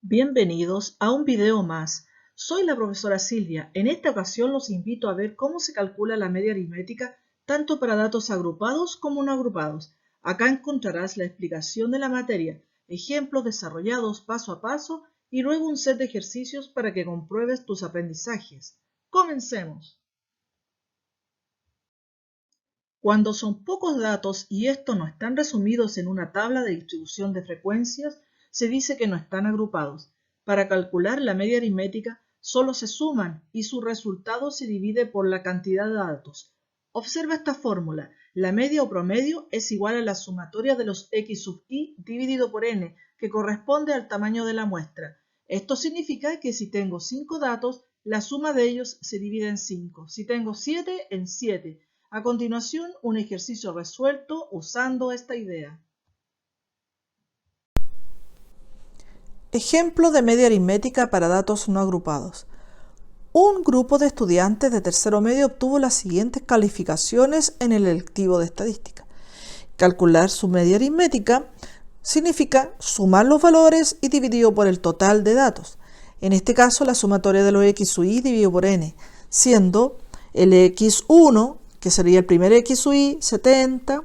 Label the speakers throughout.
Speaker 1: Bienvenidos a un video más. Soy la profesora Silvia. En esta ocasión los invito a ver cómo se calcula la media aritmética tanto para datos agrupados como no agrupados. Acá encontrarás la explicación de la materia, ejemplos desarrollados paso a paso y luego un set de ejercicios para que compruebes tus aprendizajes. ¡Comencemos! Cuando son pocos datos y estos no están resumidos en una tabla de distribución de frecuencias, se dice que no están agrupados. Para calcular la media aritmética, solo se suman y su resultado se divide por la cantidad de datos. Observa esta fórmula. La media o promedio es igual a la sumatoria de los x sub i dividido por n, que corresponde al tamaño de la muestra. Esto significa que si tengo 5 datos, la suma de ellos se divide en 5. Si tengo 7, en 7. A continuación, un ejercicio resuelto usando esta idea.
Speaker 2: Ejemplo de media aritmética para datos no agrupados. Un grupo de estudiantes de tercero medio obtuvo las siguientes calificaciones en el electivo de estadística. Calcular su media aritmética significa sumar los valores y dividido por el total de datos. En este caso, la sumatoria de los x sub i dividido por n, siendo el x1, que sería el primer x sub i, 70,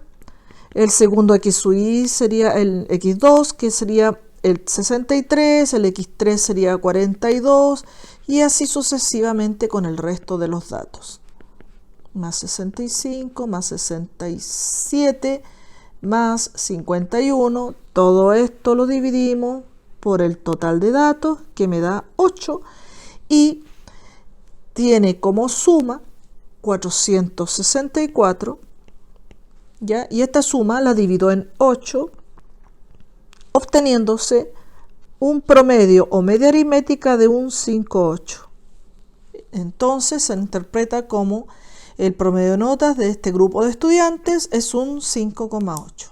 Speaker 2: el segundo x sub i sería el x2, que sería el 63, el x3 sería 42 y así sucesivamente con el resto de los datos. Más 65, más 67, más 51, todo esto lo dividimos por el total de datos que me da 8 y tiene como suma 464, ¿ya? Y esta suma la divido en 8, obteniéndose un promedio o media aritmética de un 5,8. Entonces se interpreta como el promedio de notas de este grupo de estudiantes es un 5,8.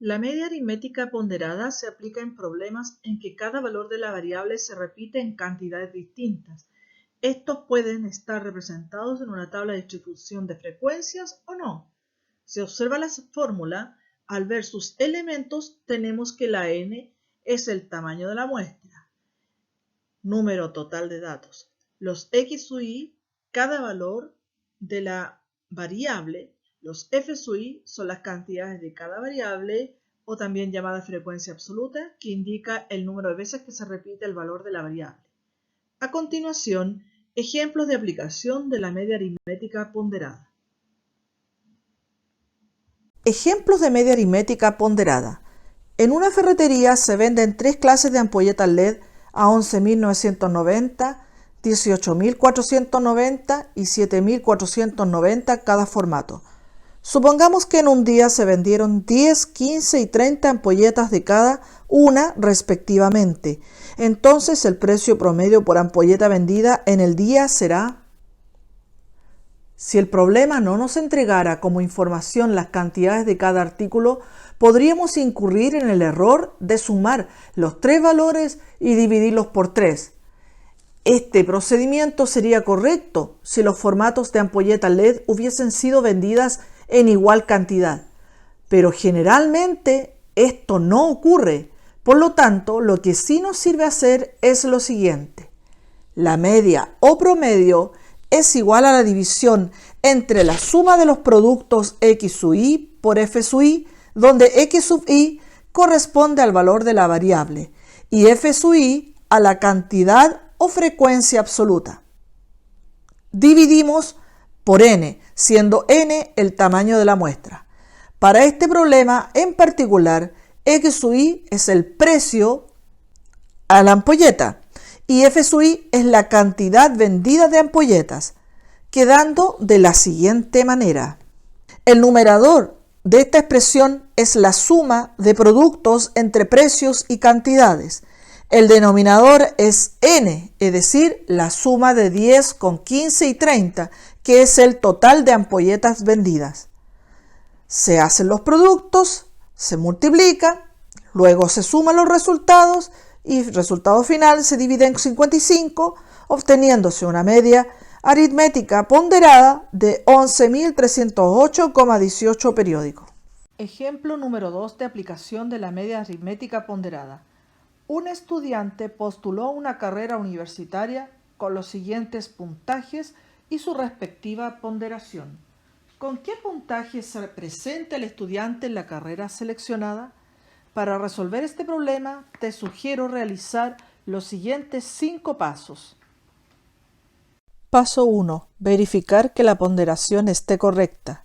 Speaker 1: La media aritmética ponderada se aplica en problemas en que cada valor de la variable se repite en cantidades distintas. Estos pueden estar representados en una tabla de distribución de frecuencias o no. Si observa la fórmula, al ver sus elementos tenemos que la n es el tamaño de la muestra, número total de datos. Los x sub i, cada valor de la variable. Los f sub i son las cantidades de cada variable o también llamada frecuencia absoluta, que indica el número de veces que se repite el valor de la variable. A continuación, ejemplos de aplicación de la media aritmética ponderada.
Speaker 2: Ejemplos de media aritmética ponderada. En una ferretería se venden 3 clases de ampolletas LED a 11.990, 18.490 y 7.490 cada formato. Supongamos que en un día se vendieron 10, 15 y 30 ampolletas de cada una respectivamente. Entonces el precio promedio por ampolleta vendida en el día será... Si el problema no nos entregara como información las cantidades de cada artículo, podríamos incurrir en el error de sumar los 3 valores y dividirlos por 3. Este procedimiento sería correcto si los formatos de ampolleta LED hubiesen sido vendidas en igual cantidad, pero generalmente esto no ocurre. Por lo tanto, lo que sí nos sirve hacer es lo siguiente. La media o promedio es igual a la división entre la suma de los productos x sub i por f sub i, donde x sub i corresponde al valor de la variable y f sub i a la cantidad o frecuencia absoluta. Dividimos por n, siendo n el tamaño de la muestra. Para este problema en particular, x sub i es el precio a la ampolleta y f sub i es la cantidad vendida de ampolletas, quedando de la siguiente manera. El numerador de esta expresión es la suma de productos entre precios y cantidades. El denominador es n, es decir, la suma de 10 con 15 y 30, que es el total de ampolletas vendidas. Se hacen los productos, se multiplican, luego se suman los resultados y el resultado final se divide en 55, obteniéndose una media aritmética ponderada de 11.308,18 periódicos.
Speaker 1: Ejemplo número 2 de aplicación de la media aritmética ponderada.
Speaker 2: Un estudiante postuló una carrera universitaria con los siguientes puntajes y su respectiva ponderación. ¿Con qué puntaje se presenta el estudiante en la carrera seleccionada? Para resolver este problema, te sugiero realizar los siguientes 5 pasos. Paso 1. Verificar que la ponderación esté correcta.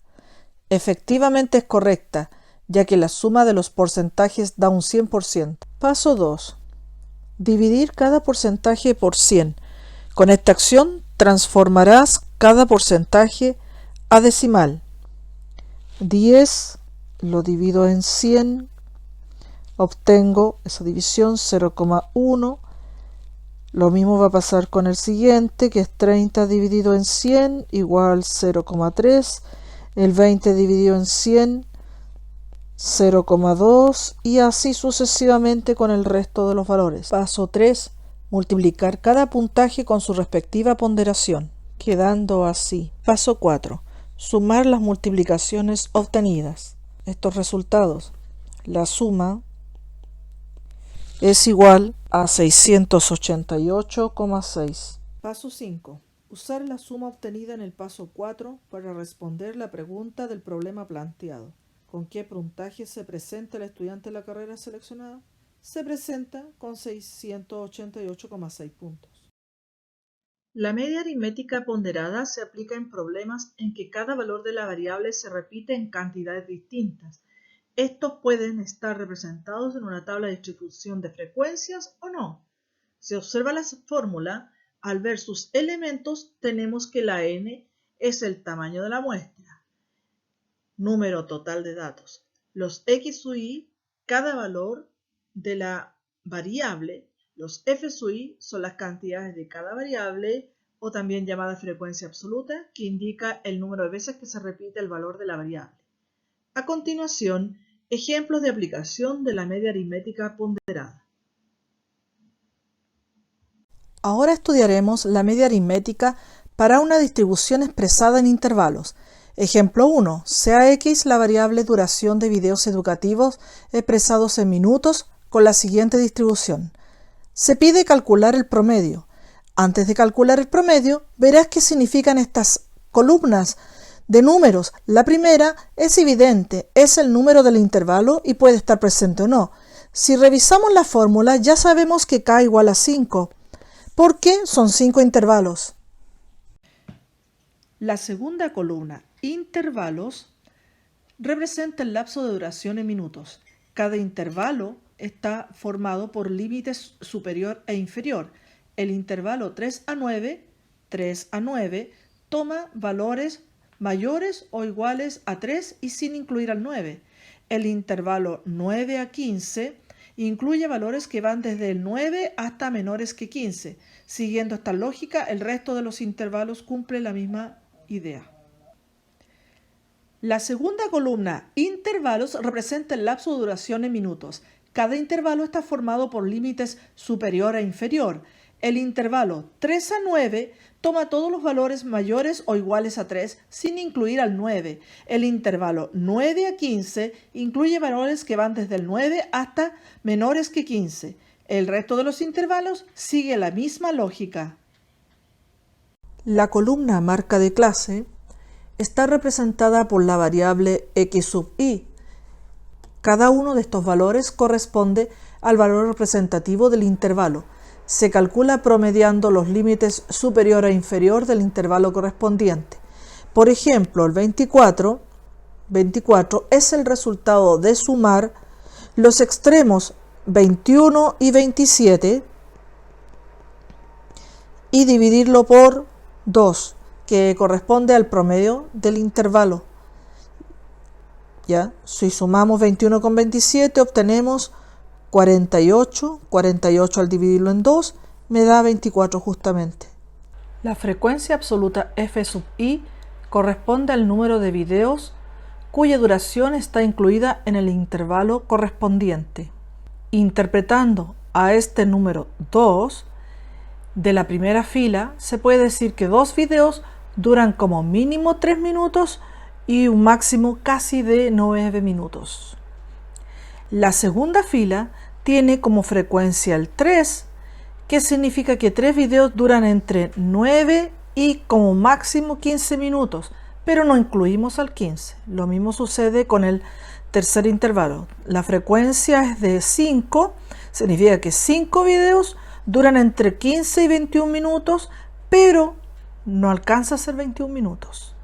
Speaker 2: Efectivamente es correcta, ya que la suma de los porcentajes da un 100%. Paso 2. Dividir cada porcentaje por 100. Con esta acción transformarás cada porcentaje a decimal. 10 lo divido en 100, obtengo esa división 0,1. Lo mismo va a pasar con el siguiente, que es 30 dividido en 100 igual 0,3. El 20 dividido en 100, 0,2 y así sucesivamente con el resto de los valores. Paso 3. Multiplicar cada puntaje con su respectiva ponderación, quedando así. Paso 4. Sumar las multiplicaciones obtenidas. Estos resultados, la suma es igual a 688,6. Paso 5. Usar la suma obtenida en el paso 4 para responder la pregunta del problema planteado. ¿Con qué puntaje se presenta el estudiante en la carrera seleccionada? Se presenta con 688,6 puntos.
Speaker 1: La media aritmética ponderada se aplica en problemas en que cada valor de la variable se repite en cantidades distintas. Estos pueden estar representados en una tabla de distribución de frecuencias o no. Si observa la fórmula, al ver sus elementos tenemos que la n es el tamaño de la muestra, número total de datos. Los x sub i, cada valor de la variable. Los f sub i son las cantidades de cada variable, o también llamada frecuencia absoluta, que indica el número de veces que se repite el valor de la variable. A continuación, ejemplos de aplicación de la media aritmética ponderada.
Speaker 2: Ahora estudiaremos la media aritmética para una distribución expresada en intervalos. Ejemplo 1. Sea x la variable duración de videos educativos expresados en minutos con la siguiente distribución. Se pide calcular el promedio. Antes de calcular el promedio, verás qué significan estas columnas de números. La primera es evidente, es el número del intervalo y puede estar presente o no. Si revisamos la fórmula, ya sabemos que k igual a 5, porque son 5 intervalos. La segunda columna, intervalos, representa el lapso de duración en minutos. Cada intervalo está formado por límites superior e inferior. El intervalo 3 a 9 toma valores mayores o iguales a 3 y sin incluir al 9. El intervalo 9 a 15 incluye valores que van desde el 9 hasta menores que 15. Siguiendo esta lógica, el resto de los intervalos cumple la misma idea. La segunda columna, intervalos, representa el lapso de duración en minutos. Cada intervalo está formado por límites superior e inferior. El intervalo 3 a 9 toma todos los valores mayores o iguales a 3 sin incluir al 9. El intervalo 9 a 15 incluye valores que van desde el 9 hasta menores que 15. El resto de los intervalos sigue la misma lógica. La columna marca de clase está representada por la variable x sub i. Cada uno de estos valores corresponde al valor representativo del intervalo. Se calcula promediando los límites superior e inferior del intervalo correspondiente. Por ejemplo, el 24 es el resultado de sumar los extremos 21 y 27 y dividirlo por 2, que corresponde al promedio del intervalo. ¿Ya? Si sumamos 21 con 27 obtenemos 48 al dividirlo en 2 me da 24 justamente. La frecuencia absoluta f sub i corresponde al número de videos cuya duración está incluida en el intervalo correspondiente. Interpretando a este número 2 de la primera fila, se puede decir que 2 videos duran como mínimo 3 minutos y un máximo casi de 9 minutos. La segunda fila tiene como frecuencia el 3, que significa que 3 videos duran entre 9 y como máximo 15 minutos, pero no incluimos al 15. Lo mismo sucede con el tercer intervalo. La frecuencia es de 5, significa que 5 videos duran entre 15 y 21 minutos, pero no alcanza a ser 21 minutos.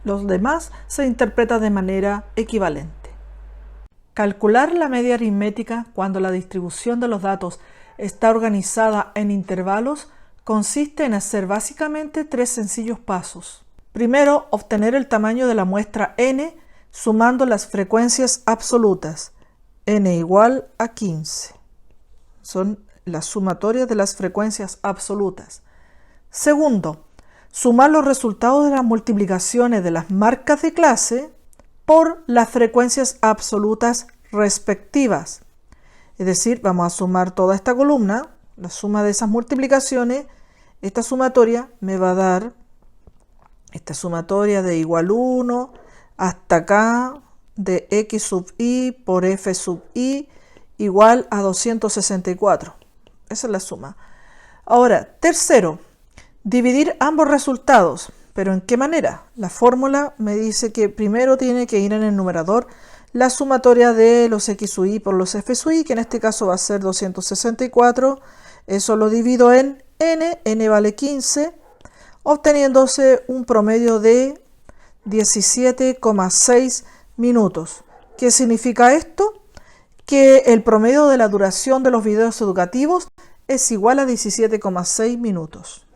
Speaker 2: Los demás se interpretan de manera equivalente. Calcular la media aritmética cuando la distribución de los datos está organizada en intervalos consiste en hacer básicamente 3 sencillos pasos. Primero, obtener el tamaño de la muestra n sumando las frecuencias absolutas, n igual a 15. Son las sumatorias de las frecuencias absolutas. Segundo, sumar los resultados de las multiplicaciones de las marcas de clase por las frecuencias absolutas respectivas. Es decir, vamos a sumar toda esta columna, la suma de esas multiplicaciones. Esta sumatoria me va a dar esta sumatoria de igual 1 hasta acá de x sub i por f sub i igual a 264. Esa es la suma. Ahora, tercero, dividir ambos resultados. ¿Pero en qué manera? La fórmula me dice que primero tiene que ir en el numerador la sumatoria de los x sub i por los f sub i, que en este caso va a ser 264. Eso lo divido en n vale 15, obteniéndose un promedio de 17,6 minutos. ¿Qué significa esto? Que el promedio de la duración de los videos educativos es igual a 17,6 minutos.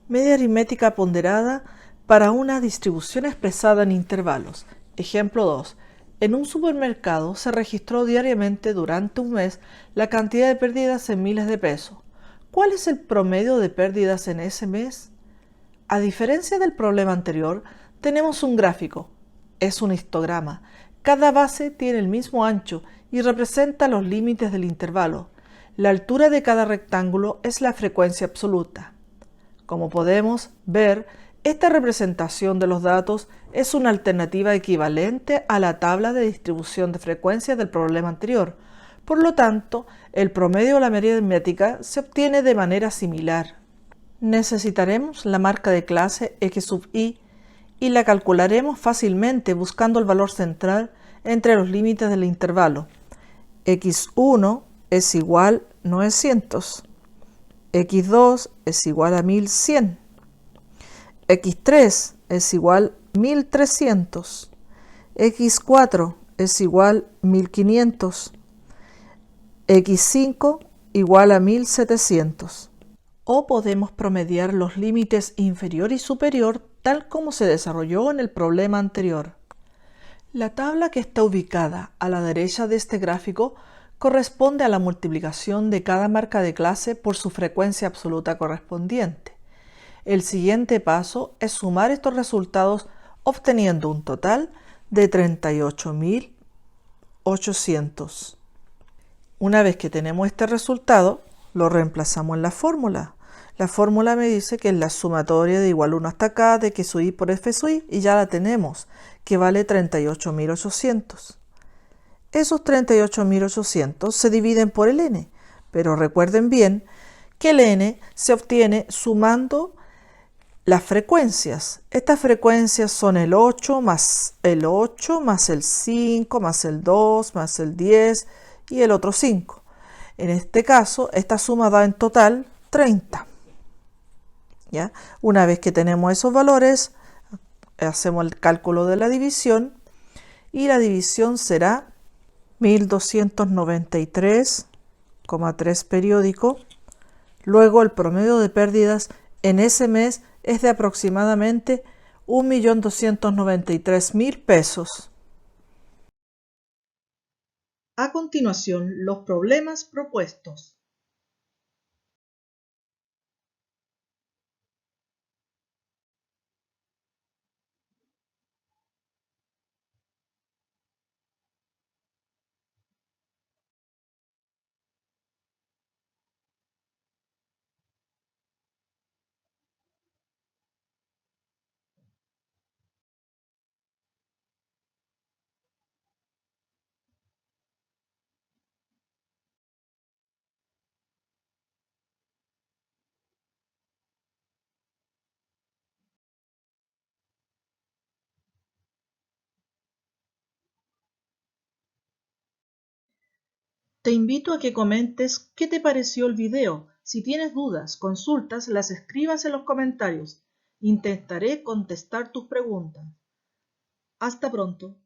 Speaker 2: Media aritmética ponderada para una distribución expresada en intervalos. Ejemplo 2. En un supermercado se registró diariamente durante un mes la cantidad de pérdidas en miles de pesos. ¿Cuál es el promedio de pérdidas en ese mes? A diferencia del problema anterior, tenemos un gráfico. Es un histograma. Cada base tiene el mismo ancho y representa los límites del intervalo. La altura de cada rectángulo es la frecuencia absoluta. Como podemos ver, esta representación de los datos es una alternativa equivalente a la tabla de distribución de frecuencias del problema anterior. Por lo tanto, el promedio de la media aritmética se obtiene de manera similar. Necesitaremos la marca de clase x sub i y la calcularemos fácilmente buscando el valor central entre los límites del intervalo. x1 es igual a 900. x2 es igual a 1100, x3 es igual a 1300, x4 es igual a 1500, x5 igual a 1700. O podemos promediar los límites inferior y superior tal como se desarrolló en el problema anterior. La tabla que está ubicada a la derecha de este gráfico corresponde a la multiplicación de cada marca de clase por su frecuencia absoluta correspondiente. El siguiente paso es sumar estos resultados obteniendo un total de 38.800. Una vez que tenemos este resultado, lo reemplazamos en la fórmula. La fórmula me dice que es la sumatoria de igual 1 hasta acá de x sub i por f sub i y ya la tenemos, que vale 38.800. Esos 38.800 se dividen por el n, pero recuerden bien que el n se obtiene sumando las frecuencias. Estas frecuencias son el 8 más el 5 más el 2 más el 10 y el otro 5. En este caso, esta suma da en total 30. ¿Ya? Una vez que tenemos esos valores, hacemos el cálculo de la división y la división será 1293,3 periódico. Luego el promedio de pérdidas en ese mes es de aproximadamente 1.293.000 pesos.
Speaker 1: A continuación, los problemas propuestos. Te invito a que comentes qué te pareció el video. Si tienes dudas, consultas, las escribas en los comentarios. Intentaré contestar tus preguntas. Hasta pronto.